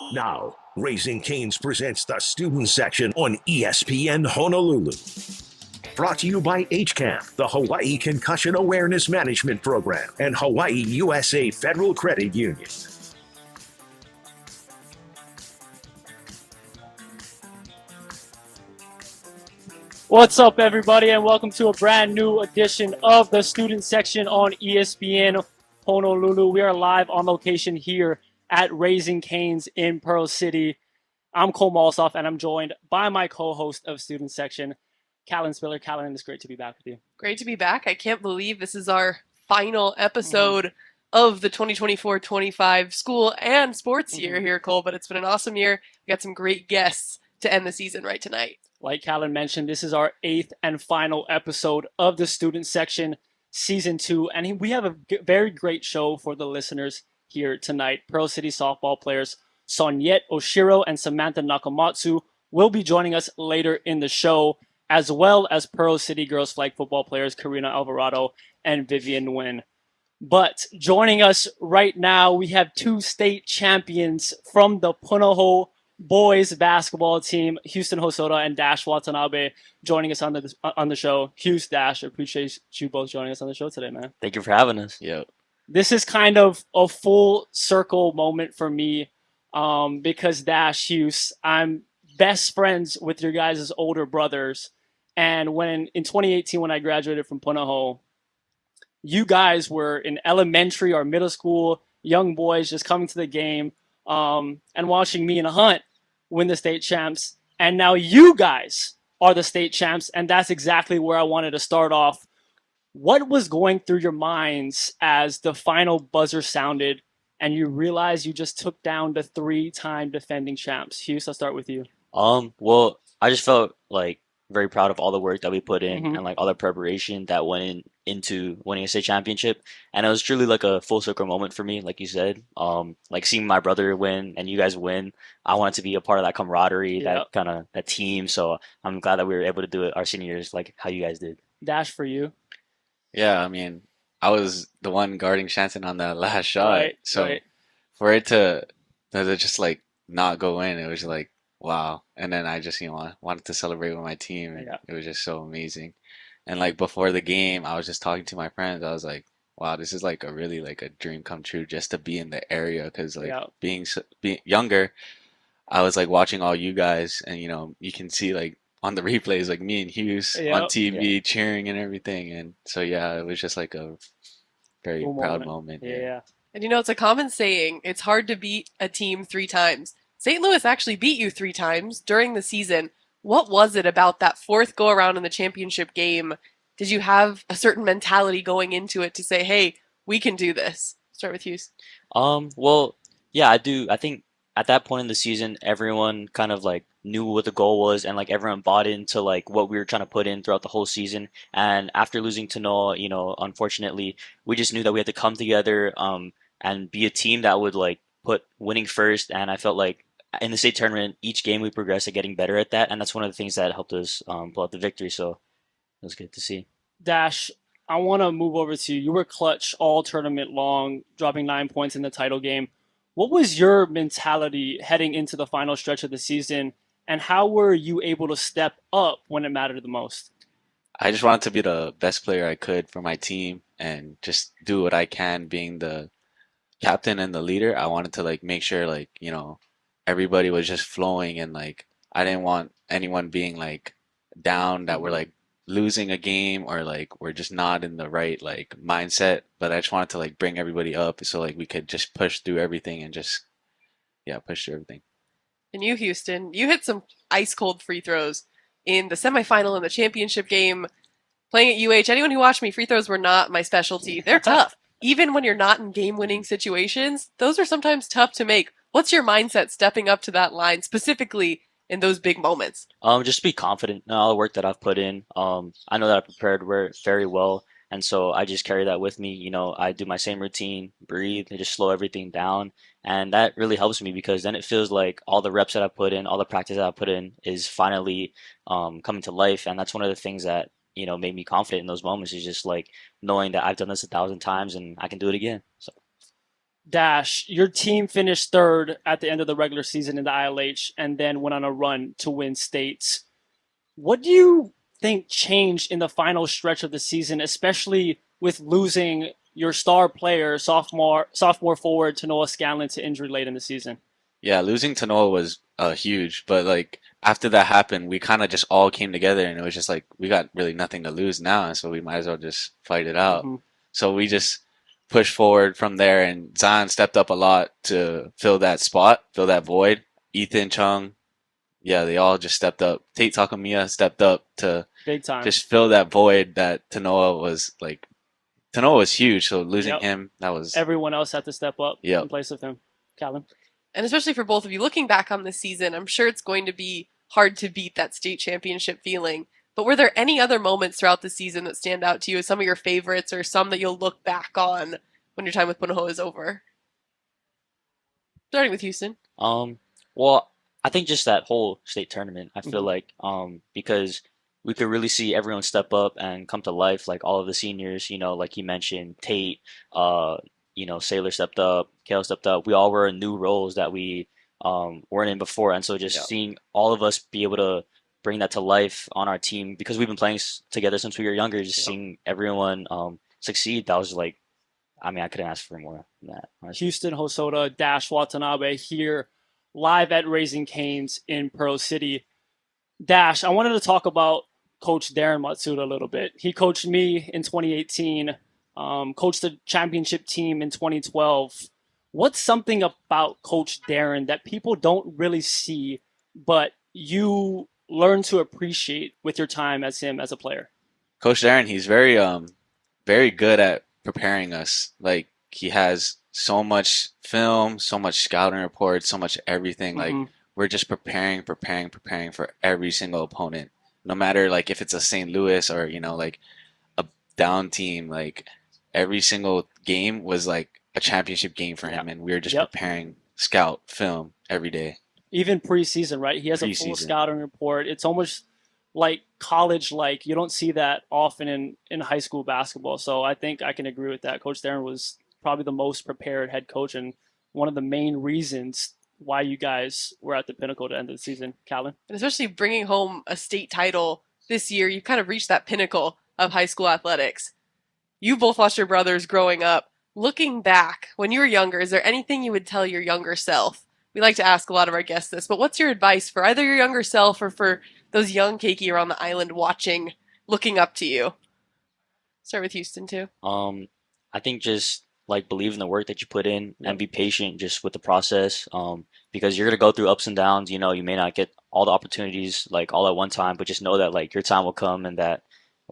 Now, Raising Cane's presents the student section on ESPN Honolulu. Brought to you by HCAM, the Hawaii Concussion Awareness Management Program, and Hawaii USA Federal Credit Union. What's up, everybody, and welcome to a brand new edition of the student section on ESPN Honolulu. We are live on location here at Raising Cane's in Pearl City. I'm Cole Malsoff, and I'm joined by my co-host of student section, Callan Spiller. Callan, it's great to be back with you. Great to be back. I can't believe this is our final episode of the 2024-25 school and sports year here, Cole, but it's been an awesome year. We got some great guests to end the season right tonight. Like Callan mentioned, this is our 8th and final episode of the student section, season 2, and we have a very great show for the listeners here tonight. Pearl City softball players Saunette, Oshiro, and Samantha Nakamatsu will be joining us later in the show, as well as Pearl City girls flag football players Karyna, Alvarado, and Vivian, Nguyen. But joining us right now, we have 2 state champions from the Punoho boys basketball team, Houston Hosoda and Dash Watanabe, joining us on the show. Houston, Dash, appreciate you both joining us on the show today, man. Thank you for having us. Yeah. This is kind of a full circle moment for me, because Dash, Hughes, I'm best friends with your guys' older brothers. And in 2018, when I graduated from Punoho, you guys were in elementary or middle school, young boys just coming to the game and watching me and Hunt win the state champs. And now you guys are the state champs, and that's exactly where I wanted to start off. What was going through your minds as the final buzzer sounded and you realized you just took down the 3-time defending champs? Hughes, I'll start with you. Well, I just felt like very proud of all the work that we put in Mhm. and like all the preparation that went into winning a state championship. And it was truly like a full circle moment for me, like you said. Like seeing my brother win and you guys win, I wanted to be a part of that camaraderie, Yeah. that kind of that team. So I'm glad that we were able to do it our senior years, like how you guys did. Dash, for you. Yeah, I mean, I was the one guarding Shanton on that last shot. Right, So right. for it to just like not go in, it was like, wow. And then I just, wanted to celebrate with my team, and Yeah. it was just so amazing. And like before the game, I was just talking to my friends. I was like, wow, this is like a really like a dream come true just to be in the area, because like Yeah. being younger, I was like watching all you guys, and you can see like on the replays like me and Hughes Yeah. on TV cheering and everything, and so yeah, it was just like a very Cool proud moment. moment. Yeah. And it's a common saying, it's hard to beat a team 3 times. St. Louis actually beat you 3 times during the season. What was it about that 4th go around in the championship game? Did you have a certain mentality going into it to say, hey, we can do this? Start with Hughes. Well, yeah, I do. I think at that point in the season, everyone kind of like knew what the goal was, and like everyone bought into like what we were trying to put in throughout the whole season. And after losing to Noah, unfortunately, we just knew that we had to come together, and be a team that would like put winning first. And I felt like in the state tournament, each game we progressed at getting better at that, and that's one of the things that helped us pull out the victory. So it was good to see. Dash, I want to move over to you. You were clutch all tournament long, dropping 9 points in the title game. What was your mentality heading into the final stretch of the season, and how were you able to step up when it mattered the most? I just wanted to be the best player I could for my team and just do what I can, being the captain and the leader. I wanted to like make sure like, everybody was just flowing, and like I didn't want anyone being like down that we're like losing a game, or like we're just not in the right like mindset, but I just wanted to like bring everybody up so like we could just push through everything and just push through everything. And you, Houston, you hit some ice cold free throws in the semifinal in the championship game. Playing at UH, anyone who watched me, free throws were not my specialty. They're tough. Even when you're not in game-winning situations, those are sometimes tough to make. What's your mindset stepping up to that line, specifically in those big moments? Just be confident in all the work that I've put in. I know that I prepared very well, and so I just carry that with me. I do my same routine, breathe, and just slow everything down, and that really helps me, because then it feels like all the reps that I put in, all the practice that I put in, is finally coming to life, and that's one of the things that made me confident in those moments, is just like knowing that I've done this 1,000 times and I can do it again. So Dash, your team finished third at the end of the regular season in the ILH and then went on a run to win states. What do you think changed in the final stretch of the season, especially with losing your star player, sophomore forward Tanoa Scanlon, to injury late in the season? Yeah, losing to Noah was huge, but like after that happened, we kind of just all came together, and it was just like we got really nothing to lose now, and so we might as well just fight it out. Mm-hmm. So we just pushed forward from there, and Zion stepped up a lot to fill that spot, fill that void. Ethan Chung, yeah, they all just stepped up. Tate Takamiya stepped up to Big time. just fill that void that Tanoa was like. Tanoa was huge, so losing Yep. him, that was Everyone else had to step up Yep. in place of him. Calvin? And especially for both of you, looking back on this season, I'm sure it's going to be hard to beat that state championship feeling. But were there any other moments throughout the season that stand out to you as some of your favorites or some that you'll look back on when your time with Punoho is over? Starting with Houston. Well, I think just that whole state tournament, I feel Mhm. like, because we could really see everyone step up and come to life, like all of the seniors, like you mentioned, Tate, Sailor stepped up, Kale stepped up. We all were in new roles that we weren't in before, and so just Yeah. seeing all of us be able to bring that to life on our team because we've been playing together since we were younger. Just Yep. seeing everyone succeed, that was like, I mean, I couldn't ask for more than that, honestly. Houston Hosoda Dash Watanabe here live at Raising Cane's in Pearl City. Dash, I wanted to talk about Coach Darren Matsuda a little bit. He coached me in 2018, coached the championship team in 2012. What's something about Coach Darren that people don't really see, but you learn to appreciate with your time as him as a player? Coach Darren, he's very good at preparing us. Like he has so much film, so much scouting reports, so much everything. Like Mhm. we're just preparing for every single opponent. No matter like if it's a St. Louis or like a down team, like every single game was like a championship game for him, and we were just Yep. preparing scout film every day. Even preseason, right? He has a full Preseason. scouting report. It's almost like college like. You don't see that often in high school basketball. So I think I can agree with that. Coach Darren was probably the most prepared head coach and one of the main reasons why you guys were at the pinnacle at the end of the season. Calvin? And especially bringing home a state title this year, you've kind of reached that pinnacle of high school athletics. You both lost your brothers growing up. Looking back, when you were younger, is there anything you would tell your younger self? We like to ask a lot of our guests this, but what's your advice for either your younger self or for those young keiki around the island watching, looking up to you? Start with Houston, too. I think just like believe in the work that you put in and be patient just with the process. Because you're gonna go through ups and downs. You may not get all the opportunities like all at one time, but just know that like your time will come and that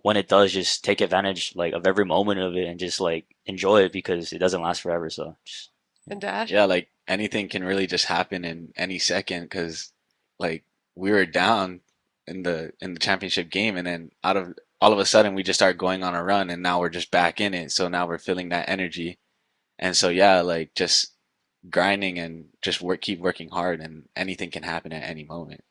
when it does, just take advantage like of every moment of it and just like enjoy it because it doesn't last forever. So just And Dash? Yeah, like anything can really just happen in any second because like we were down in the championship game and then all of a sudden we just start going on a run and now we're just back in it. So now we're feeling that energy. And so yeah, like just grinding and just keep working hard and anything can happen at any moment.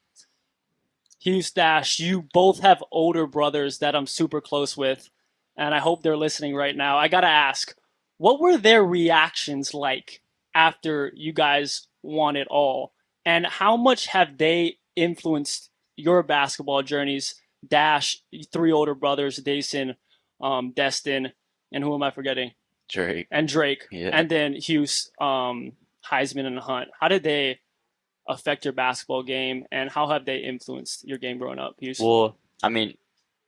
Hughes Dash, you both have older brothers that I'm super close with, and I hope they're listening right now. I gotta ask, what were their reactions like after you guys won it all? And how much have they influenced your basketball journeys? Dash, three older brothers, Dason, Destin, and who am I forgetting? Drake. And Drake. Yeah. And then Hughes, Heisman, and Hunt. How did they affect your basketball game, and how have they influenced your game growing up, Hughes? well, I mean,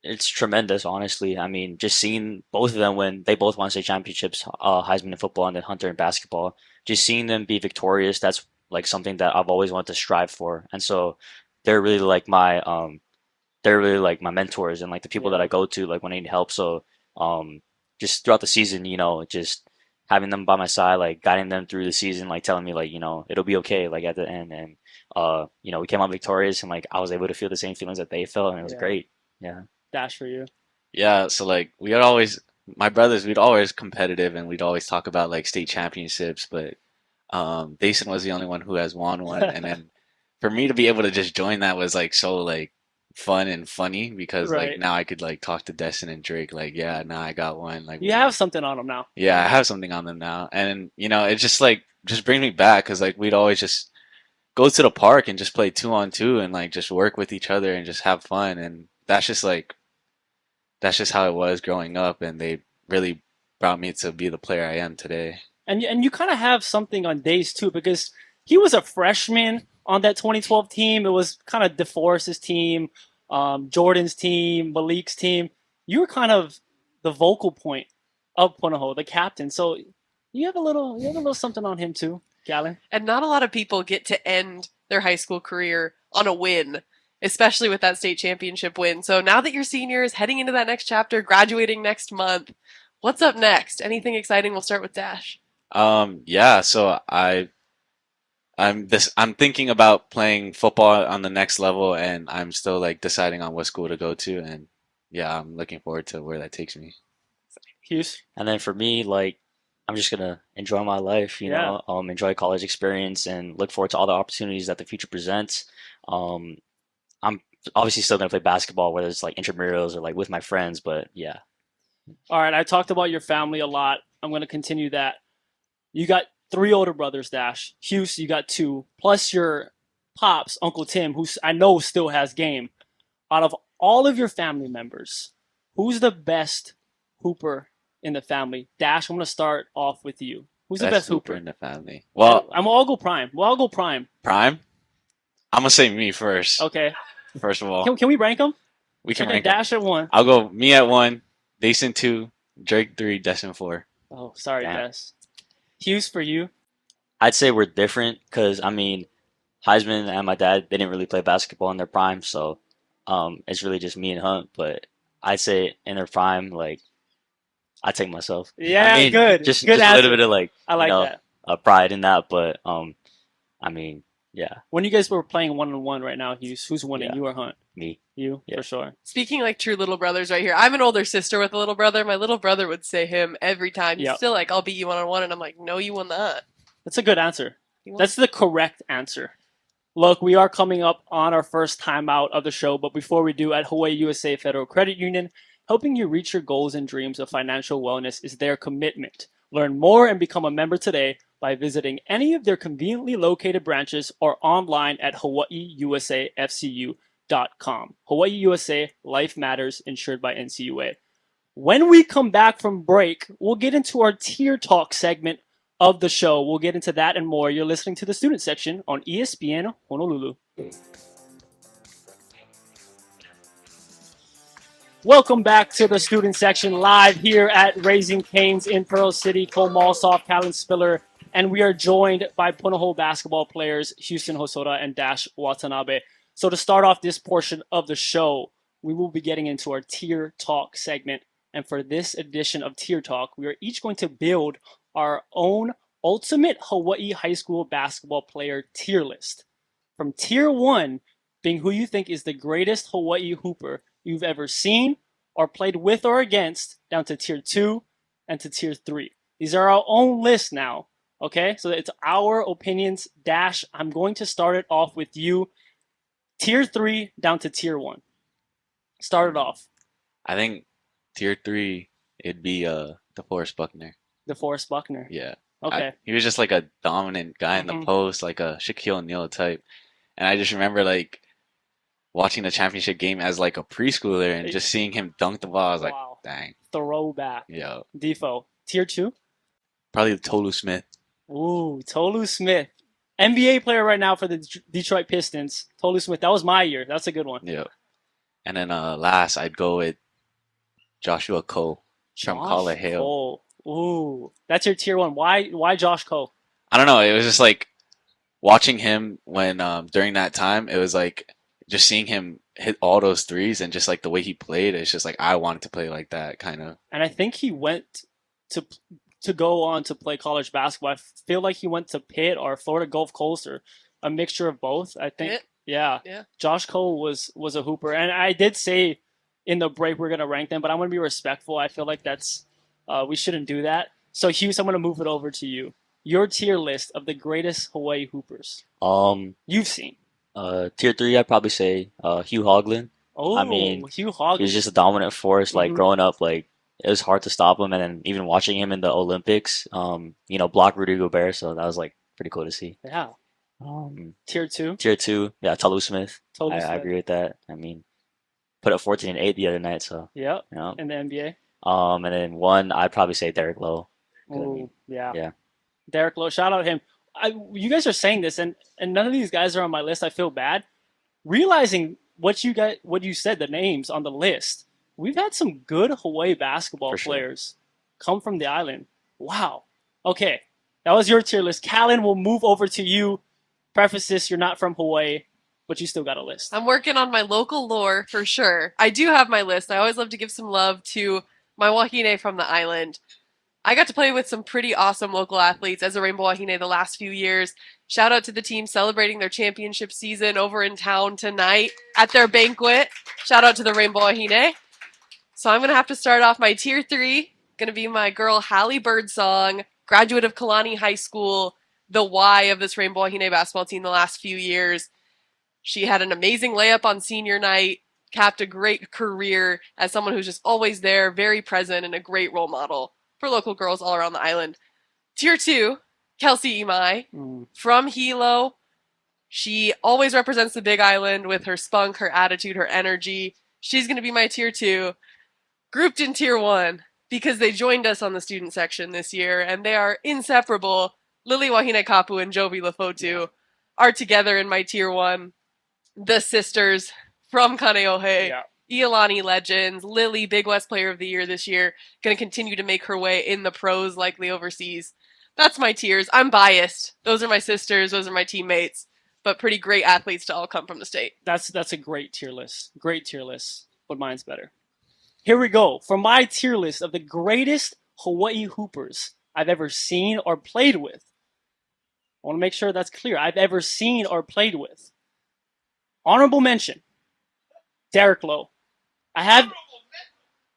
it's tremendous, honestly. I mean, just seeing both of them when they both won state championships, Heisman in football and then Hunter in basketball, just seeing them be victorious, that's like something that I've always wanted to strive for. And so they're really like my mentors and like the people that I go to like when I need help. So just throughout the season, just having them by my side, like guiding them through the season, like telling me like, it'll be okay, like at the end. And we came out victorious and like I was able to feel the same feelings that they felt and it was great. Yeah. Dash for you. Yeah, so like we had always my brothers, we'd always competitive and we'd always talk about like state championships, but Dason was the only one who has won one. And then for me to be able to just join that was like so like fun and funny because like Right. now I could like talk to Destin and Drake like, yeah, now I got one. Like You have something on him now. yeah, I have something on them now, and it just like just brings me back because like we'd always just go to the park and just play 2-on-2 and like just work with each other and just have fun, and that's just how it was growing up, and they really brought me to be the player I am today. And you kind of have something on Days too, because he was a freshman on that 2012 team. It was kind of DeForest's team, Jordan's team, Malik's team. You were kind of the vocal point of Punoho, the captain. So you have a little something on him too, Galen. And not a lot of people get to end their high school career on a win, especially with that state championship win. So now that you're seniors, heading into that next chapter, graduating next month, what's up next? Anything exciting? We'll start with Dash. Yeah, so I'm thinking about playing football on the next level, and I'm still like deciding on what school to go to, and yeah, I'm looking forward to where that takes me. Hughes. And then for me, like, I'm just gonna enjoy my life, Yeah. enjoy college experience and look forward to all the opportunities that the future presents. Um, I'm obviously still gonna play basketball, whether it's like intramurals or like with my friends, but yeah. All right, I talked about your family a lot. I'm going to continue that. You got 3 older brothers, Dash. Hughes, you got 2, plus your pops, Uncle Tim, who I know still has game. Out of all of your family members, who's the best hooper in the family? Dash, I'm going to start off with you. Who's the best hooper? in the family? Well, I'm all go prime. We'll all go prime. Prime. I'm gonna say me first. Okay. First of all, Can we rank them? we can Okay, rank 'em. Dash at 1. I'll go me at 1, Dason 2, Drake 3, Destin 4. Oh, sorry, Damn. Des. Hughes, for you. I'd say we're different because I mean, Heisman and my dad they didn't really play basketball in their prime, so it's really just me and Hunt. But I'd say in their prime, like I take myself. Yeah, I mean, good. Just Good a answer. little bit of like I like that. pride in that, but I mean, yeah, When you guys were playing 1-on-1 right now, Hughes, who's winning? Yeah. You or Hunt? me. You, Yeah. for sure. Speaking like true little brothers right here, I'm an older sister with a little brother. My little brother would say him every time. He's Yep. still like, I'll beat you 1-on-1. And I'm like, no, you will not. That's a good answer. You won. That's the correct answer. Look, we are coming up on our first time out of the show, but before we do, at Hawaii USA Federal Credit Union, helping you reach your goals and dreams of financial wellness is their commitment. Learn more and become a member today by visiting any of their conveniently located branches or online at hawaiiusafcu.com. Hawaii USA, Life Matters, insured by NCUA. When we come back from break, we'll get into our tier talk segment of the show. We'll get into that and more. You're listening to the student section on ESPN Honolulu. Welcome back to the student section live here at Raising Cane's in Pearl City. Cole Malsoff, Callan Spiller, and we are joined by Punoho basketball players Houston Hosoda and Dash Watanabe. So to start off this portion of the show, we will be getting into our tier talk segment. And for this edition of Tier Talk, we are each going to build our own ultimate Hawaii high school basketball player tier list. From tier 1 being who you think is the greatest Hawaii hooper you've ever seen or played with or against, down to tier 2 and to tier 3. These are our own list now, okay? So it's our opinions. Dash, I'm going to start it off with you. Tier 3 down to tier 1. Start it off. I think tier 3 it'd be DeForest Buckner. DeForest Buckner. Yeah. Okay. He was just like a dominant guy in the Mhm. post, like a Shaquille O'Neal type. And I just remember like watching the championship game as like a preschooler and just seeing him dunk the ball. I was Wow. like, dang, Throwback. yo, Defo. Tier 2. probably Tolu Smith. Ooh, Tolu Smith. NBA player right now for the Detroit Pistons. Tolu Smith. That was my year. That's a good one. Yo. And then last I'd go with Joshua Cole from Josh Collar Hale. Cole. Ooh, that's your tier 1. Why Josh Cole? I don't know. It was just like watching him when during that time. It was like just seeing him hit all those threes and just like the way he played. It's just like I wanted to play like that kind of. And I think he went to go on to play college basketball. I feel like he went to Pitt or Florida Gulf Coast or a mixture of both. I think. Pitt? Yeah. Josh Cole was a hooper, and I did say in the break we're gonna rank them, but I'm gonna be respectful. I feel like that's we shouldn't do that. So Hughes, I'm gonna move it over to you. Your tier list of the greatest Hawaii hoopers you've seen. Tier 3, I'd probably say Hugh Hoglund. Oh, I mean, Hugh he Hogan. was just a dominant force. Like Mhm. growing up, like it was hard to stop him, and then even watching him in the Olympics, block Rudy Gobert, so that was like pretty cool to see. Yeah. Um, Tier 2. Tier two, yeah, Tolu Smith. Tolu I Smith. agree with that. I mean, put up 14 and 8 the other night, so Yep. yeah. In the NBA. And then one, I'd probably say Derek Lowe. 'Cause, I Oh, mean, yeah. yeah, Derek Lowe. Shout out him. You guys are saying this, and none of these guys are on my list. I feel bad. Realizing what you said, the names on the list, we've had some good Hawaii basketball for sure. players come from the island. Wow. Okay, that was your tier list. Callan, we'll move over to you. Preface this: you're not from Hawaii, but you still got a list. I'm working on my local lore for sure. I do have my list. I always love to give some love to my wahine from the island. I got to play with some pretty awesome local athletes as a Rainbow Wahine the last few years. Shout out to the team celebrating their championship season over in town tonight at their banquet. Shout out to the Rainbow Wahine. So I'm going to have to start off my tier 3. Going to be my girl Hallie Birdsong, graduate of Kalani High School, the Y of this Rainbow Wahine basketball team the last few years. She had an amazing layup on senior night, capped a great career as someone who's just always there, very present, and a great role model for local girls all around the island. Tier 2, Kelsey Imai. From Hilo, she always represents the Big Island with her spunk, her attitude, her energy. She's going to be my tier 2. Grouped in tier 1 because they joined us on the student section this year, and they are inseparable. Lily Wahine Kapu and Jovi Lafotu are together in my tier 1. The sisters from Kaneohe. Yeah. Iolani legends, Lily, Big West Player of the Year this year, going to continue to make her way in the pros, likely overseas. That's my tiers. I'm biased. Those are my sisters. Those are my teammates. But pretty great athletes to all come from the state. That's a great tier list. Great tier list. But mine's better. Here we go. For my tier list of the greatest Hawaii hoopers I've ever seen or played with. I want to make sure that's clear. I've ever seen or played with. Honorable mention. Derek Lowe. I had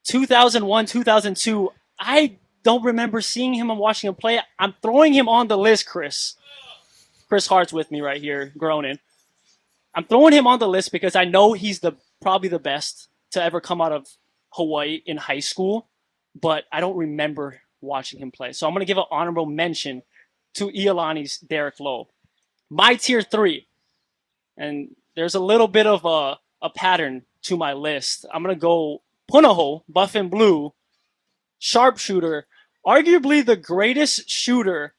2001, 2002. I don't remember seeing him and watching him play. I'm throwing him on the list, Chris. Chris Hart's with me right here, groaning. I'm throwing him on the list because I know he's probably the best to ever come out of Hawaii in high school, but I don't remember watching him play. So I'm going to give an honorable mention to Iolani's Derek Lowe. My tier 3, and there's a little bit of a pattern to my list. I'm going to go Punoho, buff and blue, sharpshooter, arguably the greatest shooter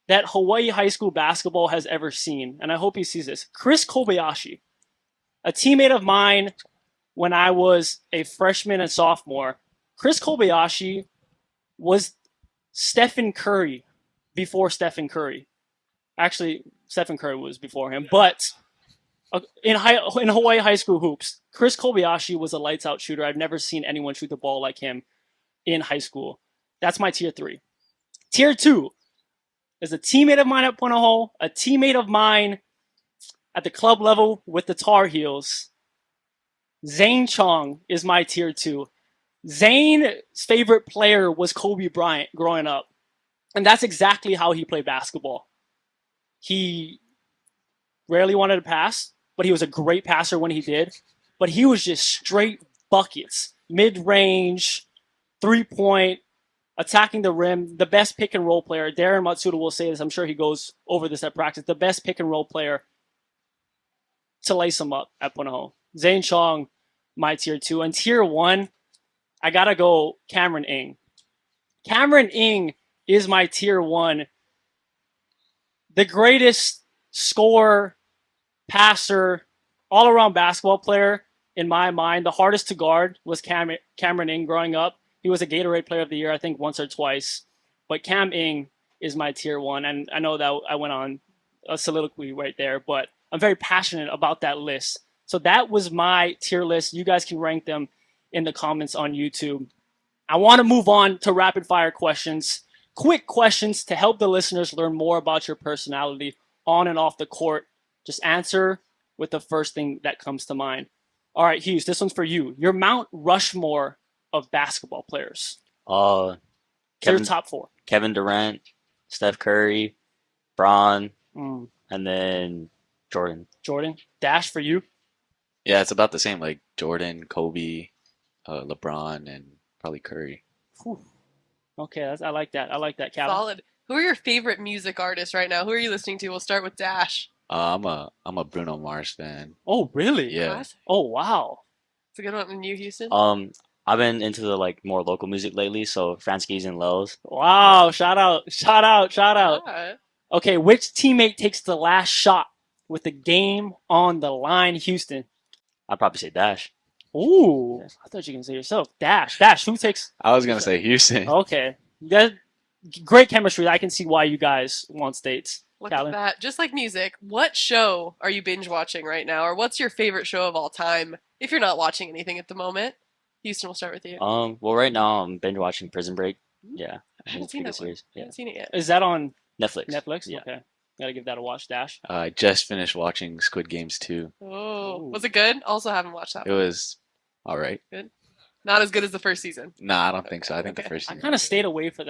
that Hawaii high school basketball has ever seen. And I hope he sees this. Chris Kobayashi, a teammate of mine when I was a freshman and sophomore. Chris Kobayashi was Stephen Curry before Stephen Curry. Actually, Stephen Curry was before him. But in Hawaii high school hoops, Chris Kobayashi was a lights out shooter. I've never seen anyone shoot the ball like him in high school. That's my tier 3. Tier 2 is a teammate of mine at Punoho, a teammate of mine at the club level with the Tar Heels. Zane Chong is my tier 2. Zane's favorite player was Kobe Bryant growing up. And that's exactly how he played basketball. He rarely wanted to pass, but he was a great passer when he did. But he was just straight buckets, mid-range, three-point, attacking the rim, the best pick and roll player. Darren Matsuda will say this. I'm sure he goes over this at practice. The best pick and roll player to lace him up at Punoho. Zane Chong, my tier 2. And tier 1, I got to go Cameron Ng. Cameron Ng is my tier 1. The greatest scorer, passer, all-around basketball player in my mind. The hardest to guard was Cameron Ng growing up. He was a Gatorade Player of the Year, I think, once or twice. But Cam Ng is my tier 1. And I know that I went on a soliloquy right there, but I'm very passionate about that list. So that was my tier list. You guys can rank them in the comments on YouTube. I want to move on to rapid fire questions. Quick questions to help the listeners learn more about your personality on and off the court. Just answer with the first thing that comes to mind. All right, Hughes, this one's for you. Your Mount Rushmore of basketball players. Your top 4. Kevin Durant, Steph Curry, Bron, Mm. and then Jordan. Jordan. Dash for you. Yeah, it's about the same. Like Jordan, Kobe, LeBron, and probably Curry. Whew. Okay, I like that. I like that, Calvin. Solid. Who are your favorite music artists right now? Who are you listening to? We'll start with Dash. I'm a Bruno Mars fan. Oh, really? Yeah. Classic. Oh, wow. It's a good one. And you, Houston? I've been into the like more local music lately, so Franskis and Lels. Wow. Shout out. Shout out. Shout out. Ah. Okay, which teammate takes the last shot with the game on the line, Houston? I'd probably say Dash. Ooh, I thought you can say yourself. Dash, who takes? I was gonna say Houston. Okay, you guys, great chemistry. I can see why you guys want states. Look Calvin? at that. Just like music, what show are you binge watching right now? Or what's your favorite show of all time if you're not watching anything at the moment? Houston, we'll start with you. Well, right now I'm binge watching Prison Break. Yeah, I haven't it's a seen pretty that one. series. I Yeah, haven't seen it yet. Is that on Netflix. Netflix? Yeah. Okay, gotta give that a watch. Dash. I just finished watching Squid Games 2. Oh, Ooh. was it good? Also haven't watched that It one. was all right. Not as good as the first season. Nah, I don't think so. I think the Okay. first I season. kind of stayed away from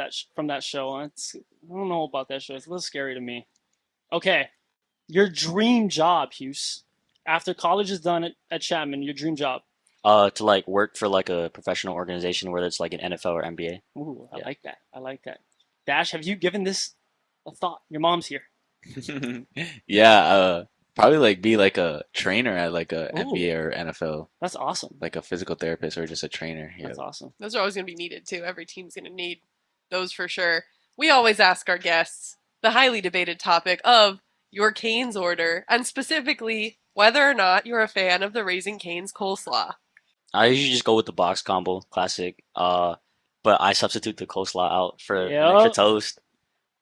that show. I don't know about that show. It's a little scary to me. Okay, your dream job, Hughes. After college is done at Chapman, your dream job. To like work for like a professional organization, whether it's like an NFL or NBA. Ooh, I Yeah. like that. I like that. Dash, have you given this a thought? Your mom's here. Yeah, probably like be like a trainer at like a Ooh. NBA or NFL, That's awesome. like a physical therapist or just a trainer. Yeah. That's awesome. Those are always going to be needed too. Every team's going to need those for sure. We always ask our guests the highly debated topic of your Canes order, and specifically whether or not you're a fan of the Raising Cane's coleslaw. I usually just go with the box combo, classic. But I substitute the coleslaw out for an extra Yup. toast,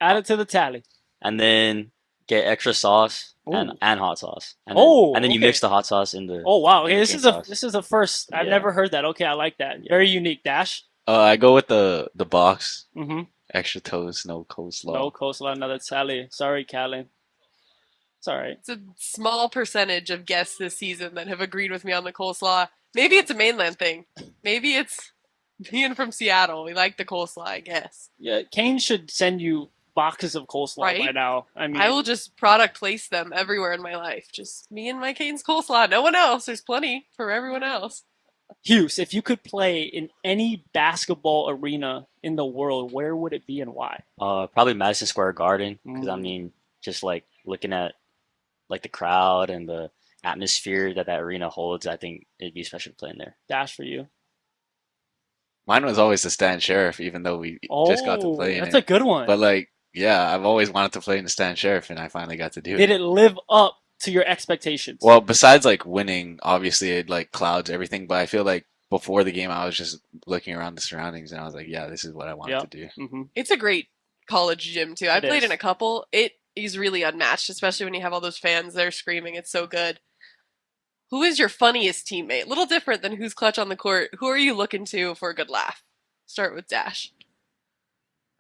Add it to the tally. and then get extra sauce and Ooh. hot sauce. And Oh, then you okay. mix the hot sauce in the. Oh wow. Okay, And the this cane is a sauce. this is a first. I've Yeah. never heard that. Okay, I like that. Very unique. Dash. I go with the box, Mm-hmm. extra toast, no coleslaw. No coleslaw, another tally. Sorry, Callie. It's all right. It's a small percentage of guests this season that have agreed with me on the coleslaw. Maybe it's a mainland thing. Maybe it's being from Seattle. We like the coleslaw, I guess. Yeah, Kane should send you boxes of coleslaw Right? by now. I mean, I will just product place them everywhere in my life. Just me and my Cane's coleslaw. No one else. There's plenty for everyone else. Hughes, if you could play in any basketball arena in the world, where would it be and why? Probably Madison Square Garden, because I Mm. mean, just like looking at like the crowd and the atmosphere that arena holds, I think it'd be special to play in there. Dash for you. Mine was always the Stan Sheriff, even though we just got to play in That's it. a good one. But like, yeah, I've always wanted to play in the Stan Sheriff, and I finally got to do Did it. it live up to your expectations? Well, besides like winning, obviously it like clouds everything. But I feel like before the game, I was just looking around the surroundings, and I was like, yeah, this is what I wanted Yep. to do. Mm-hmm. It's a great college gym, too. I It played is. in a couple. It is really unmatched, especially when you have all those fans there screaming. It's so good. Who is your funniest teammate? Little different than who's clutch on the court. Who are you looking to for a good laugh? Start with Dash.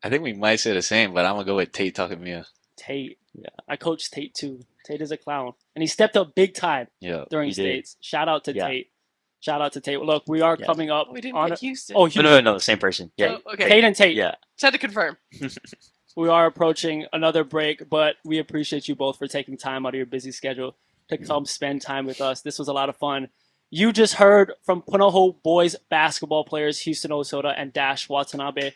I think we might say the same, but I'm gonna go with Tate Takamiya. Tate. Yeah, I coached Tate too. Tate is a clown, and he stepped up big time Yeah. during He did. states. Shout out to Yeah. Tate. Shout out to Tate. Look, we are Yeah. coming up We didn't on. get Houston. Oh, No, no, no, same person. Yeah, Oh, okay. Tate and Tate. yeah. Just had to confirm. We are approaching another break, but we appreciate you both for taking time out of your busy schedule to come spend time with us. This was a lot of fun. You just heard from Punoho boys basketball players Houston Hosoda and Dash Watanabe.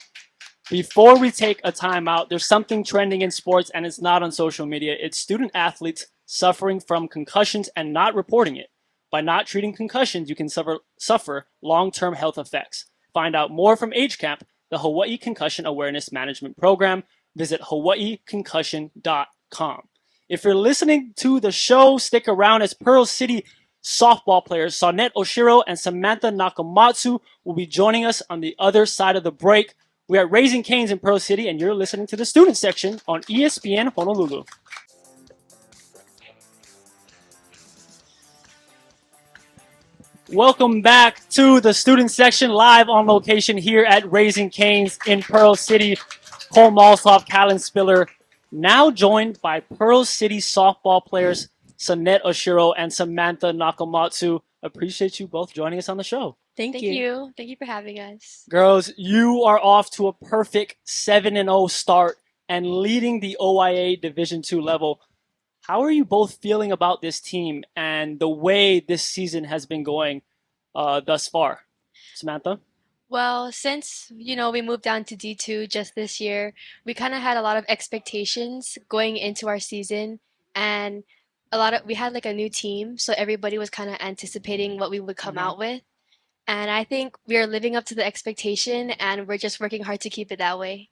Before we take a timeout, there's something trending in sports, and it's not on social media. It's student athletes suffering from concussions and not reporting it. By not treating concussions, you can suffer long-term health effects. Find out more from HCAMP, the Hawaii Concussion Awareness Management Program. Visit hawaiiconcussion.com. If you're listening to the show, stick around as Pearl City softball players Saunette Oshiro and Samantha Nakamatsu will be joining us on the other side of the break. We are Raising Canes in Pearl City, and you're listening to the student section on ESPN Honolulu. Welcome back to the student section, live on location here at Raising Canes in Pearl City. Cole Malsoff, Callan Spiller, now joined by Pearl City softball players Saunette Oshiro and Samantha Nakamatsu. Appreciate you both joining us on the show. Thank you. Thank you for having us. Girls, you are off to a perfect 7-0 start and leading the OIA Division II level. How are you both feeling about this team and the way this season has been going thus far? Samantha? Well, since, we moved down to D2 just this year, we kind of had a lot of expectations going into our season, and we had like a new team, so everybody was kind of anticipating what we would come Mhm. out with. And I think we are living up to the expectation, and we're just working hard to keep it that way.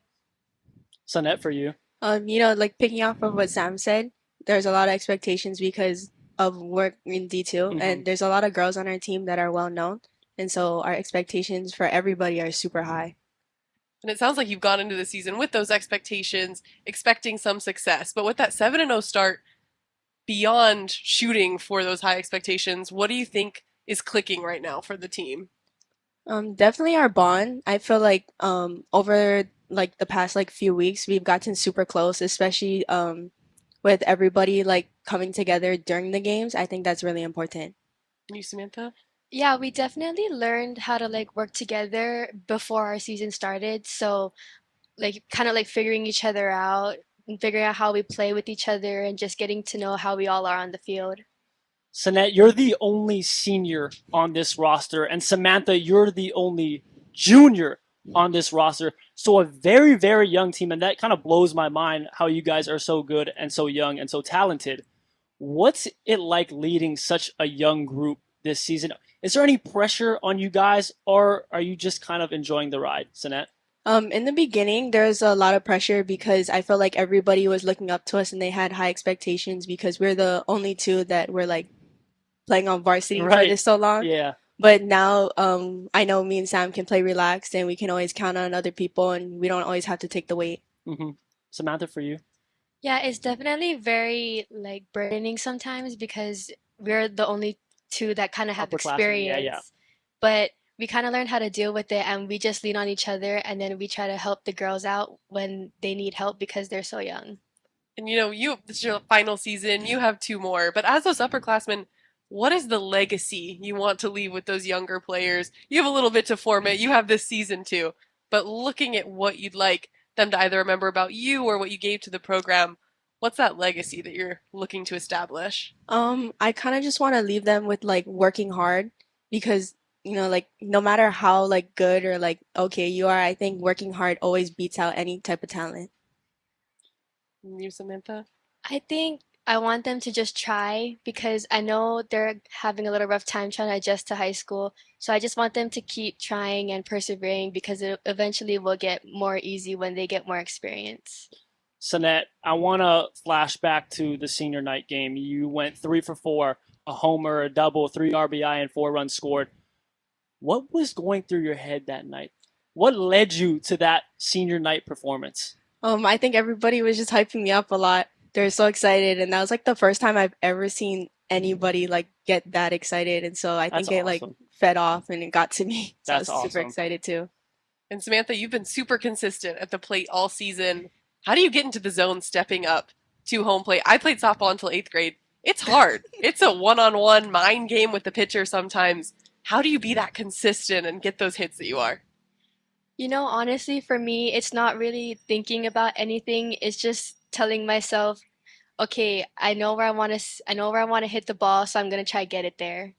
Saunette, for you. Like picking off of what Sam said, there's a lot of expectations because of work in D2, Mhm. and there's a lot of girls on our team that are well known, and so our expectations for everybody are super high. And it sounds like you've gone into the season with those expectations, expecting some success. But with that 7-0 start, beyond shooting for those high expectations, what do you think is clicking right now for the team? Definitely our bond. I feel like over like the past like few weeks we've gotten super close, especially with everybody like coming together during the games. I think that's really important. And you, Samantha? Yeah, we definitely learned how to like work together before our season started. So, like, kind of like figuring each other out and figuring out how we play with each other and just getting to know how we all are on the field. Saunette, you're the only senior on this roster, and Samantha, you're the only junior on this roster. So a very, very young team, and that kind of blows my mind how you guys are so good and so young and so talented. What's it like leading such a young group this season? Is there any pressure on you guys, or are you just kind of enjoying the ride, Saunette? In the beginning, there was a lot of pressure because I felt like everybody was looking up to us and they had high expectations because we're the only two that were like playing on varsity for Right. this so long. Yeah. But now, I know me and Sam can play relaxed and we can always count on other people and we don't always have to take the weight. hmm Samantha, for you? Yeah, it's definitely very like burdening sometimes because we're the only two that kind of have Upperclassmen, yeah, yeah. experience. But we kind of learned how to deal with it and we just lean on each other and then we try to help the girls out when they need help because they're so young. And this is your final season, you have two more. But as those upperclassmen, what is the legacy you want to leave with those younger players? You have a little bit to form it. You have this season too. But looking at what you'd like them to either remember about you or what you gave to the program, what's that legacy that you're looking to establish? I kind of just want to leave them with like working hard because, like no matter how like good or like okay you are, I think working hard always beats out any type of talent. And you, Samantha? I think I want them to just try because I know they're having a little rough time trying to adjust to high school. So I just want them to keep trying and persevering because it eventually will get more easy when they get more experience. Saunette, I want to flash back to the senior night game. You went 3 for 4, a homer, a double, 3 RBI, and 4 runs scored. What was going through your head that night? What led you to that senior night performance? I think everybody was just hyping me up a lot. They were so excited, and that was like the first time I've ever seen anybody like get that excited, and so I That's think it like awesome. fed off and it got to me. So That's I was super awesome. excited too. And Samantha, you've been super consistent at the plate all season. How do you get into the zone stepping up to home plate? I played softball until 8th grade. It's hard. It's a one-on-one mind game with the pitcher sometimes. How do you be that consistent and get those hits that you are? Honestly, for me, it's not really thinking about anything. It's just telling myself, okay, I know where I know where I want to hit the ball, so I'm gonna try get it there.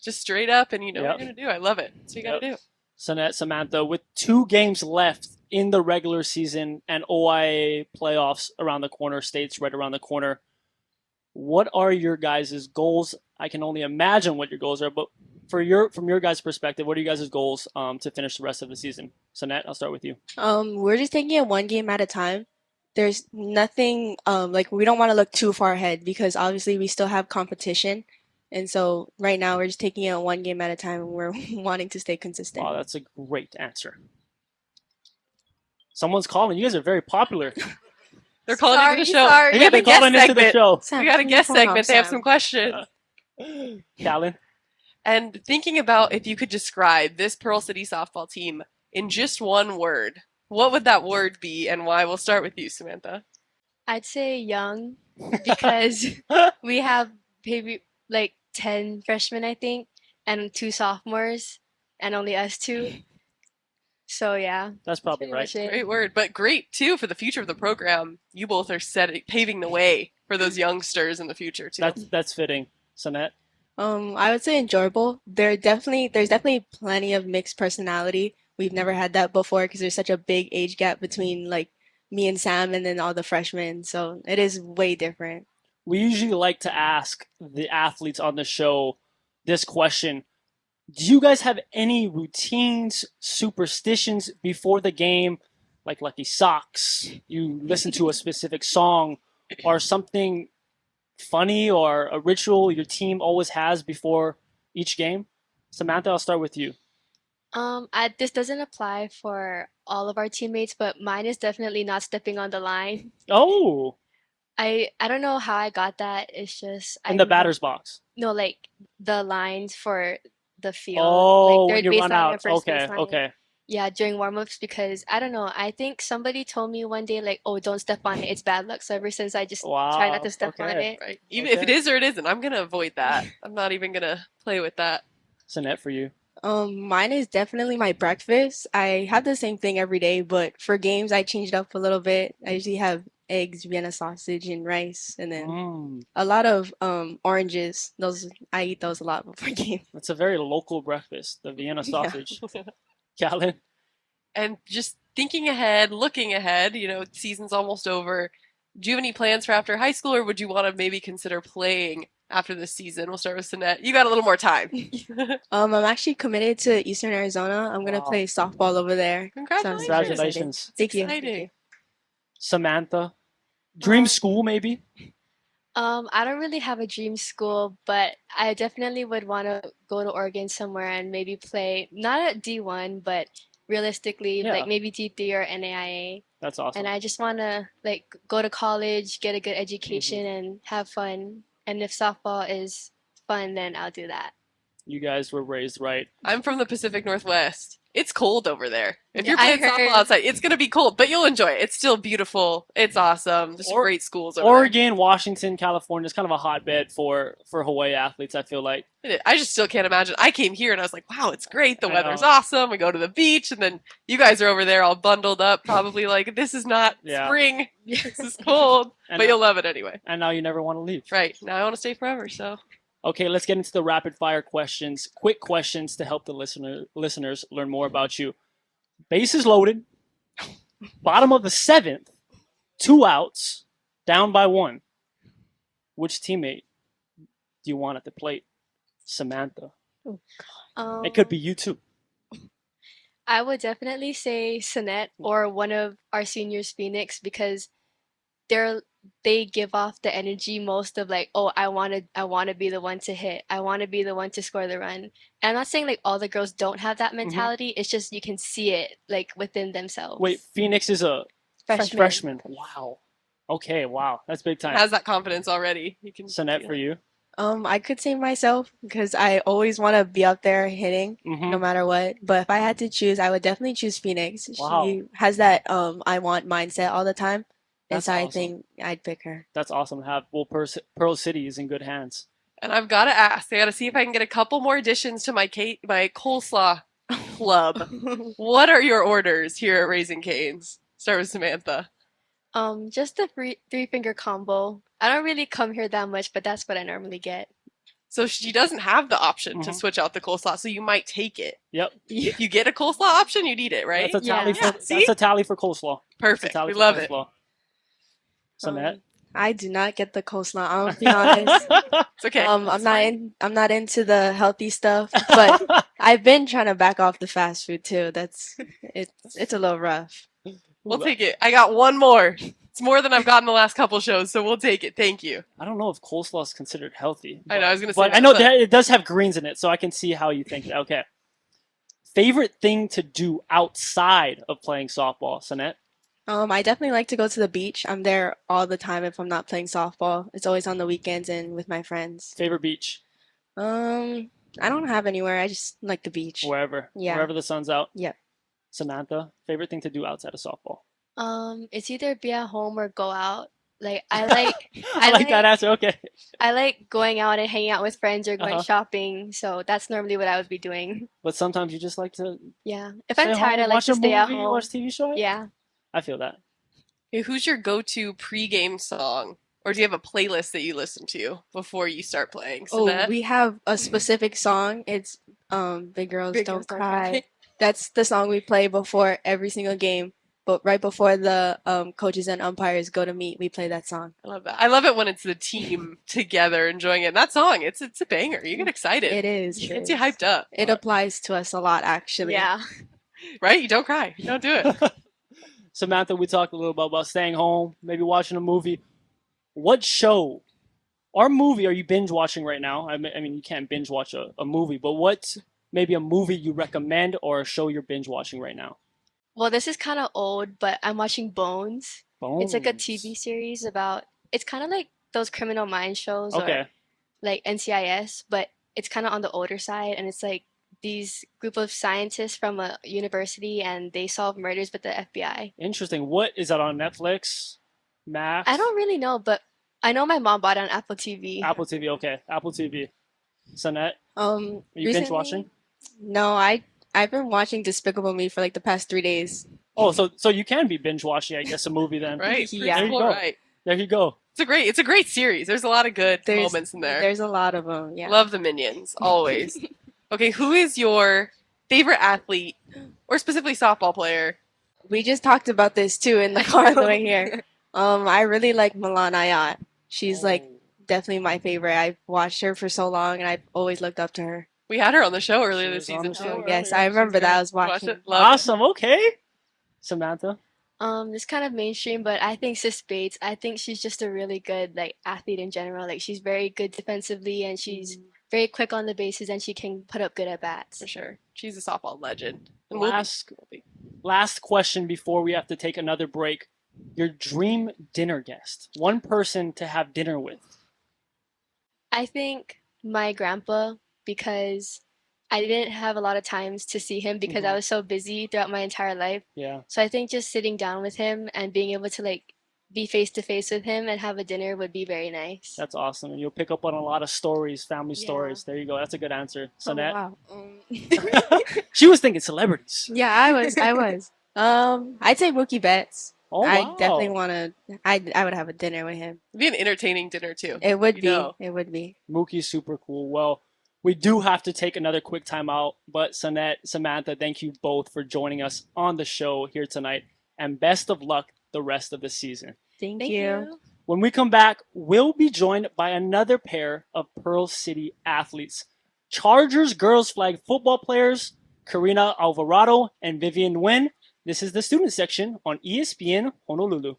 Just straight up, and you know what Yep. you're going to do. I love it. That's what you got to do. Saunette, Samantha, with 2 games left in the regular season and OIA playoffs around the corner, states right around the corner, what are your guys' goals? I can only imagine what your goals are, but from your guys' perspective, what are you guys' goals to finish the rest of the season? Saunette, I'll start with you. We're just taking it one game at a time. There's nothing like we don't want to look too far ahead because obviously we still have competition. And so right now we're just taking it one game at a time and we're wanting to stay consistent. Wow, that's a great answer. Someone's calling. You guys are very popular. They're calling into the show. Sorry. We Yeah, got a they're calling guest into the segment. show. Sam, We got a turn your guest phone off, segment. They have Sam. some questions. Callan? And thinking about if you could describe this Pearl City softball team in just one word, what would that word be and why? We'll start with you, Samantha. I'd say young because we have maybe like 10 freshmen, I think, and 2 sophomores, and only us 2. So yeah, That's probably pretty right. much it. Great word, but great too for the future of the program. You both are paving the way for those youngsters in the future too. That's fitting. Saunette? I would say enjoyable. There's definitely plenty of mixed personality. We've never had that before because there's such a big age gap between like me and Sam and then all the freshmen. So it is way different. We usually like to ask the athletes on the show this question. Do you guys have any routines, superstitions before the game, like lucky socks? You listen to a specific song or something funny or a ritual your team always has before each game? Samantha, I'll start with you. This doesn't apply for all of our teammates, but mine is definitely not stepping on the line. Oh, I don't know how I got that. It's just in the batter's box. No, like the lines for the field, Oh, like when third you run baseline out. and first Okay, baseline. okay. Yeah, during warm-ups because I don't know. I think somebody told me one day like, "Oh, don't step on it. It's bad luck." So ever since I just try not Wow. to step on Okay. it. Right. Even if it Okay. is or it isn't, I'm gonna avoid that. I'm not even gonna play with that. Saunette, for you. Mine is definitely my breakfast. I have the same thing every day, but for games I change it up a little bit. I usually have eggs, Vienna sausage, and rice, and then Mm, a lot of oranges. Those I eat those a lot before game. that's a very local breakfast, the Vienna Yeah. sausage. Callan? And just thinking ahead, looking ahead, season's almost over. Do you have any plans for after high school, or would you want to maybe consider playing after this season? We'll start with Saunette. You got a little more time. I'm actually committed to Eastern Arizona. I'm gonna Wow. play softball over there. So I'm super excited. Congratulations. Thank you. Exciting. Samantha? Dream school, maybe? I don't really have a dream school, but I definitely would want to go to Oregon somewhere and maybe play not at D1, but realistically Yeah. like maybe D3 or NAIA. That's awesome. And I just want to like go to college, get a good education, and have fun. And if softball is fun, then I'll do that. You guys were raised right. I'm from the Pacific Northwest. It's cold over there. If Yeah, you're I playing softball heard. outside, it's going to be cold, but you'll enjoy it. It's still beautiful. It's awesome. Just Or- great schools over there. Oregon, Washington, California is kind of a hotbed for Hawaii athletes, I feel like. I just still can't imagine. I came here and I was like, wow, it's great. The I weather's know. awesome. We go to the beach, and then you guys are over there all bundled up, probably like, this is not Yeah. spring. This is cold. And, But you'll love it anyway. and now you never want to leave. Right. Now I want to stay forever, so. Okay, let's get into the rapid fire questions. Quick questions to help the listeners learn more about you. Bases loaded. Bottom of the seventh. 2 outs. Down by 1. Which teammate do you want at the plate? Samantha. It could be you too. I would definitely say Saunette or one of our seniors, Phoenix, because they give off the energy most of like, oh, I want to be the one to hit. I want to be the one to score the run. And I'm not saying like all the girls don't have that mentality. It's just you can see it like within themselves. Wait, Phoenix is a freshman. Wow. Okay, wow. That's big time. Has that confidence already. You can. Saunette, for you? I could say myself because I always want to be out there hitting Mhm. no matter what. But if I had to choose, I would definitely choose Phoenix. Wow. She has that I want mindset all the time. And That's so I awesome. think I'd pick her. That's awesome to have. Well, Pearl City is in good hands. And I've got to ask. I got to see if I can get a couple more additions to my coleslaw club. What are your orders here at Raising Cane's? Start with Samantha. Just the three-finger combo. I don't really come here that much, but that's what I normally get. So she doesn't have the option to Mhm. switch out the coleslaw, so you might take it. Yep. If you get a coleslaw option, you'd eat it, right? That's a tally Yeah. for See? that's a tally for coleslaw. Perfect. That's a tally We for love it. coleslaw. Saunette. I do not get the coleslaw. I'll be honest. It's okay. I'm not into the healthy stuff, but I've been trying to back off the fast food too. It's a little rough. We'll take it. I got one more. It's more than I've gotten the last couple shows, so we'll take it. Thank you. I don't know if coleslaw is considered healthy. I know, I was gonna say but that, I know but- that it does have greens in it, so I can see how you think that. Okay. Favorite thing to do outside of playing softball, Saunette? I definitely like to go to the beach. I'm there all the time if I'm not playing softball. It's always on the weekends and with my friends. Favorite beach? I don't have anywhere. I just like the beach. Wherever. Yeah. Wherever the sun's out. Yep. Samantha, favorite thing to do outside of softball? It's either be at home or go out. Like I like I like that answer. Okay. I like going out and hanging out with friends or going Uh-huh. shopping. So that's normally what I would be doing. But sometimes you just like to Yeah. If stay I'm tired, home, I like watch to a stay at movie, home. watch TV show. Yeah. I feel that. Okay, who's your go-to pregame song? Or do you have a playlist that you listen to before you start playing? Oh, Saunette? we have a specific song. It's Big Girls Big Don't Girls Don't Cry. Cry. That's the song we play before every single game. But right before the coaches and umpires go to meet, we play that song. I love that. I love it when it's the team together enjoying it. And that song, it's a banger. You get excited. It is. It It gets you is. hyped up. It applies to us a lot, actually. Yeah. Right? You don't cry. You don't do it. Samantha, we talked a little bit about staying home, maybe watching a movie. What show or movie are you binge watching right now? I mean, you can't binge watch a movie, but what's maybe a movie you recommend or a show you're binge watching right now? Well, this is kind of old, but I'm watching Bones. It's like a TV series about, it's kind of like those Criminal Minds shows Okay. or like NCIS, but it's kind of on the older side. And it's like these group of scientists from a university and they solve murders with the FBI. Interesting. What is that on Netflix? Max? I don't really know, but I know my mom bought it on Apple TV. Apple TV. Okay. Apple TV. Saunette, are you binge Recently, watching? no, I've been watching Despicable Me for like the past 3 days. Oh, so you can be binge watching, I guess, a movie then. Right? Yeah. There you All go. right. There you go. It's a great series. There's a lot of good moments in there. There's a lot of them. Yeah. Love the Minions, always. Okay, who is your favorite athlete, or specifically softball player? We just talked about this too in the car on the way here. I really like Milan Ayat. She's like definitely my favorite. I've watched her for so long, and I've always looked up to her. We had her on the show earlier She this was on season the too. show. Oh, yes, earlier. I remember She's that. I great. was Watch watching. it. Love it. Awesome. Okay. Samantha. It's kind of mainstream, but I think Sis Bates, I think she's just a really good like athlete in general. Like she's very good defensively and she's very quick on the bases and she can put up good at bats. For sure. She's a softball legend. And will be. Last question before we have to take another break. Your dream dinner guest. One person to have dinner with. I think my grandpa, because I didn't have a lot of times to see him because I was so busy throughout my entire life. Yeah. So I think just sitting down with him and being able to like be face to face with him and have a dinner would be very nice. That's awesome. And you'll pick up on a lot of stories, family Yeah. stories. There you go. That's a good answer. Oh, Sonette. wow. She was thinking celebrities. Yeah, I was. I'd say Mookie Betts. Oh, I wow. definitely want to. I would have a dinner with him. It'd be an entertaining dinner too. It would You be. know. It would be. Mookie's super cool. Well, we do have to take another quick time out, but Saunette, Samantha, thank you both for joining us on the show here tonight, and best of luck the rest of the season. Thank you. When we come back, we'll be joined by another pair of Pearl City athletes. Chargers girls flag football players, Karyna Alvarado and Vivian Nguyen. This is the student section on ESPN Honolulu.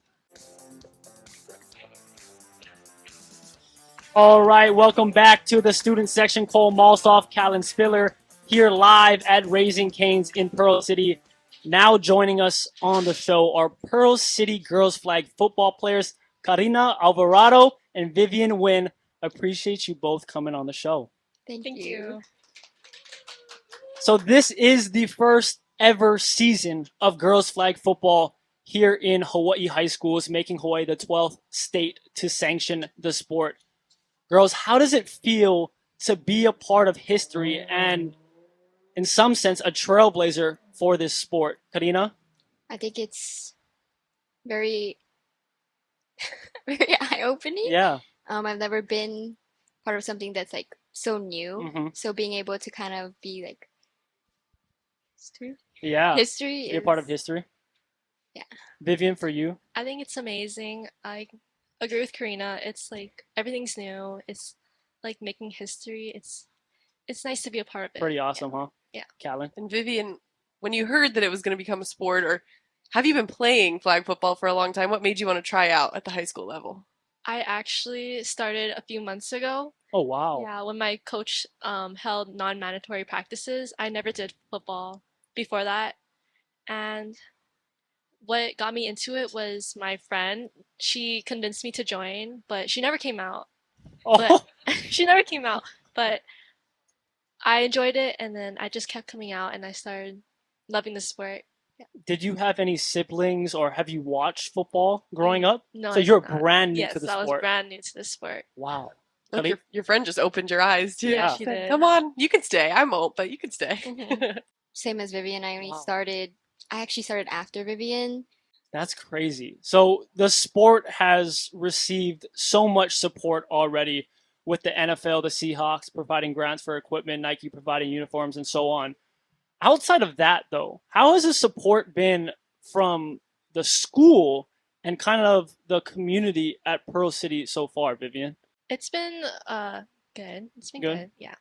All right, welcome back to the student section. Cole Malsoff, Callan Spiller here live at Raising Cane's in Pearl City. Now joining us on the show are Pearl City girls flag football players Karyna Alvarado and Vivian Nguyen. Appreciate you both coming on the show. Thank you. So this is the first ever season of girls flag football here in Hawaii high schools, making Hawaii the 12th state to sanction the sport. Girls, how does it feel to be a part of history and, in some sense, a trailblazer for this sport? Karyna? I think it's very, very eye-opening. Yeah. I've never been part of something that's like so new. Mhm. So being able to kind of be like history, Yeah. history You're part of is- history. Yeah. Vivian, for you? I think it's amazing. I agree with Karyna. It's like everything's new. It's like making history. It's nice to be a part of it. Pretty awesome, huh? Yeah. Callan? And Vivian, when you heard that it was going to become a sport, or have you been playing flag football for a long time? What made you want to try out at the high school level? I actually started a few months ago. Oh, wow. Yeah, when my coach held non-mandatory practices. I never did football before that. And what got me into it was my friend. She convinced me to join, but she never came out. Oh, But she never came out. But I enjoyed it, and then I just kept coming out, and I started loving the sport. did you have any siblings or have you watched football growing up? No, So I you're did not. brand new Yes, to the I was sport. brand new to the sport. Wow. Look, Kali- your friend just opened your eyes too. Yeah. She Said, did. Come on, you can stay. I'm old, but you can stay. Mhm. Same as Vivian. I only Wow. started. I actually started after Vivian. That's crazy. So the sport has received so much support already with the NFL, the Seahawks providing grants for equipment, Nike providing uniforms, and so on. Outside of that, though, how has the support been from the school and kind of the community at Pearl City so far, Vivian? It's been good. It's been Good? good. Yeah.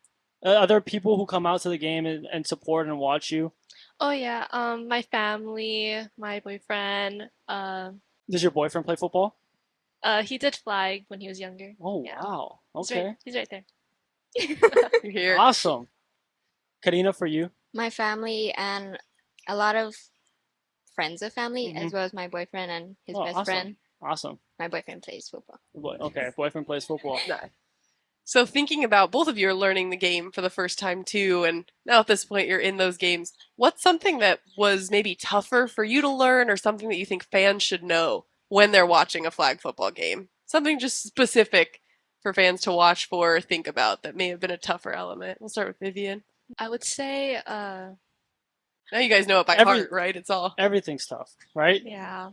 Are there people who come out to the game and support and watch you? Oh yeah. My family, my boyfriend. Does your boyfriend play football? He did flag when he was younger. Oh, Yeah. wow. He's Okay. right. He's right there. You're here. Awesome. Karyna, for you? My family and a lot of friends of family, Mhm. as well as my boyfriend and his Oh, best awesome. friend. Awesome. My boyfriend plays football. Okay, boyfriend plays football. Nice. So thinking about both of you are learning the game for the first time too, and now at this point you're in those games. What's something that was maybe tougher for you to learn, or something that you think fans should know when they're watching a flag football game? Something just specific for fans to watch for or think about that may have been a tougher element. We'll start with Vivian. I would say Now you guys know it by heart, right? It's all. Everything's tough, right? yeah.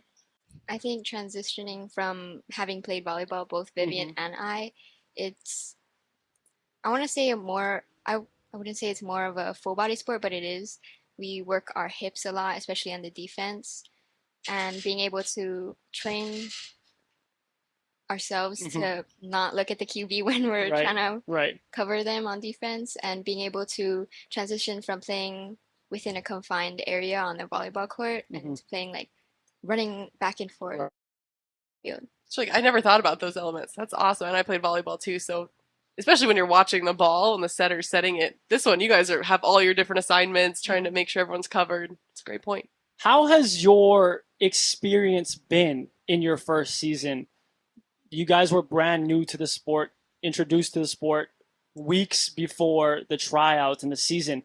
I think transitioning from having played volleyball, both Vivian and it's, I want to say I wouldn't say it's more of a full body sport, but it is. We work our hips a lot, especially on the defense, and being able to train ourselves to not look at the QB when we're Right. trying to Right. cover them on defense, and being able to transition from playing within a confined area on the volleyball court and to playing like running back and forth. Right. Field. So like, I never thought about those elements. That's awesome. And I played volleyball too, so especially when you're watching the ball and the setter's setting it. This one, you guys have all your different assignments, trying to make sure everyone's covered. It's a great point. How has your experience been in your first season? You guys were brand new to the sport, introduced to the sport weeks before the tryouts and the season.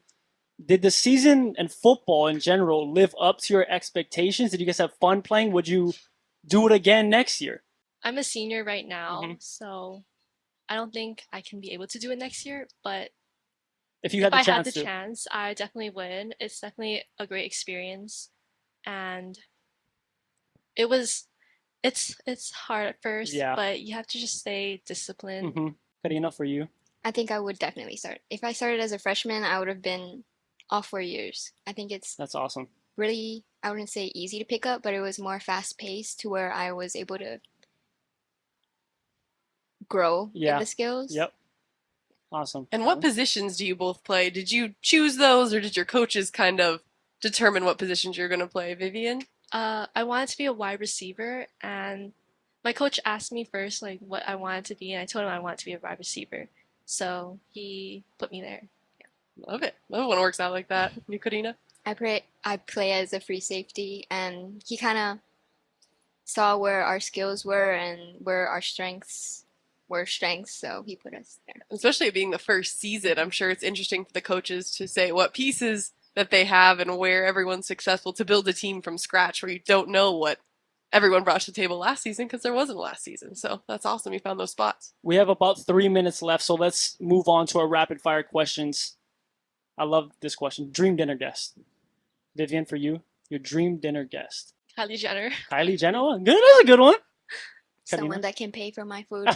Did the season and football in general live up to your expectations? Did you guys have fun playing? Would you do it again next year? I'm a senior right now, so I don't think I can be able to do it next year, but if you had if the I had chance the to. chance, I definitely would. It's definitely a great experience, and it's hard at first, Yeah. but you have to just stay disciplined. Karyna, for you? I think I would definitely start. If I started as a freshman, I would have been all 4 years. I think it's That's awesome. really, I wouldn't say easy to pick up, but it was more fast paced to where I was able to grow in the skills. Yep. Awesome. And what positions do you both play? Did you choose those, or did your coaches kind of determine what positions you're going to play, Vivian? I wanted to be a wide receiver, and my coach asked me first like what I wanted to be, and I told him I wanted to be a wide receiver. So he put me there. Love it. Love it when it works out like that. You, Karyna? I play as a free safety, and he kind of saw where our skills were and where our strengths were strengths, so he put us there. Especially it being the first season, I'm sure it's interesting for the coaches to say what pieces that they have and where everyone's successful, to build a team from scratch where you don't know what everyone brought to the table last season because there wasn't last season. So that's awesome you found those spots. We have about 3 minutes left, so let's move on to our rapid fire questions. I love this question. Dream dinner guest. Vivian, for you, your dream dinner guest. Kylie Jenner. Kylie Jenner? Oh, good. That's a good one. Someone Karyna? that can pay for my food.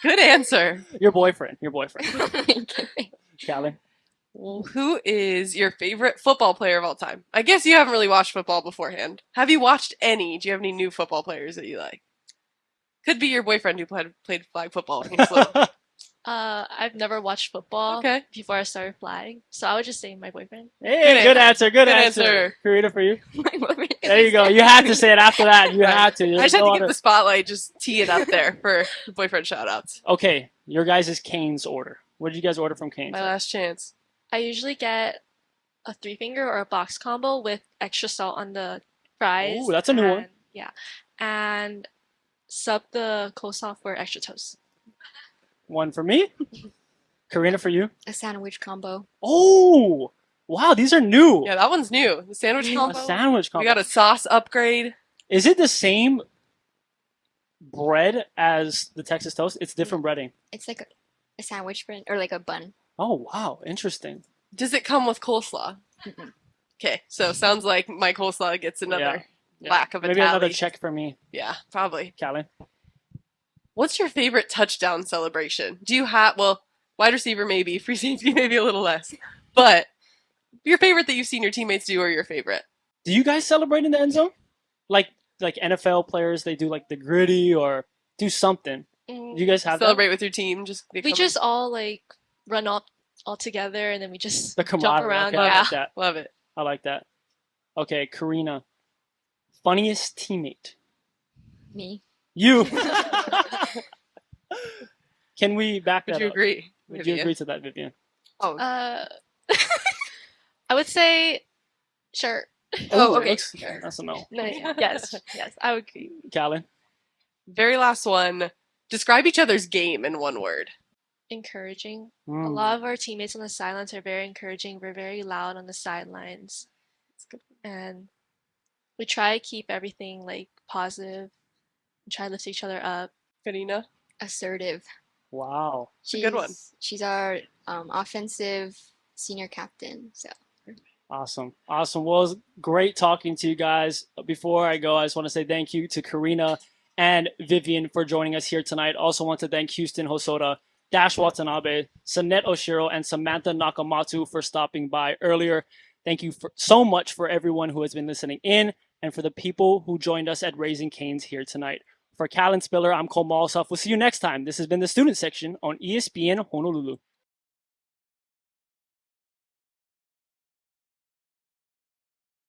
Good answer. Your boyfriend. Callie? Well, who is your favorite football player of all time? I guess you haven't really watched football beforehand. Have you watched any? Do you have any new football players that you like? Could be your boyfriend who played flag football when he was little. I've never watched football before I started flying, so I would just say my boyfriend. Hey, good answer. Good answer. Karina, for you? My boyfriend. There you go. You had to say it after that. You had to. I just had to get the spotlight, just tee it up there for the boyfriend shout-outs. Okay, your guys' Cane's order. What did you guys order from Cane's? My last chance. I usually get a 3-finger or a box combo with extra salt on the fries. Ooh, that's a new one. Yeah, and sub the coleslaw for extra toast. One for me. Karina, for you? A sandwich combo. Oh, wow, these are new. Yeah, that one's new. The sandwich combo. A sandwich combo. We got a sauce upgrade. Is it the same bread as the Texas toast? It's different breading. It's like a sandwich bread or like a bun. Oh, wow, interesting. Does it come with coleslaw? Mm-mm. Okay, so sounds like my coleslaw gets another lack of a Maybe tally. another check for me, Yeah, probably. Callie. What's your favorite touchdown celebration? Do you have, well, wide receiver maybe, free safety maybe a little less, but your favorite that you've seen your teammates do or your favorite? Do you guys celebrate in the end zone? Like NFL players, they do like the gritty or do something. Do you guys have Celebrate with your team? Just We just all like run up all together and then we just the jump camaraderie? around. Okay, I Yeah. like that. love it. I like that. Okay, Karyna. Funniest teammate. Me. You. Can we back that Would you up? agree? Would you Vivian? agree to that, Vivian? Oh, I would say sure. Oh, okay. That's a no. No, yes, yes, I would agree. Callie. very last one. Describe each other's game in one word. Encouraging. A Mm. lot of our teammates on the sidelines are very encouraging. We're very loud on the sidelines. And we try to keep everything like positive and try to lift each other up. Karyna? Assertive. Wow. a good one. She's our offensive senior captain. So Awesome. Awesome. Well, it was great talking to you guys. Before I go, I just want to say thank you to Karyna and Vivian for joining us here tonight. Also want to thank Houston Hosoda, Dash Watanabe, Saunette Oshiro, and Samantha Nakamatsu for stopping by earlier. Thank you so much for everyone who has been listening in and for the people who joined us at Raising Cane's here tonight. For Callan Spiller, I'm Cole Malsoff. We'll see you next time. This has been the Student Section on ESPN Honolulu.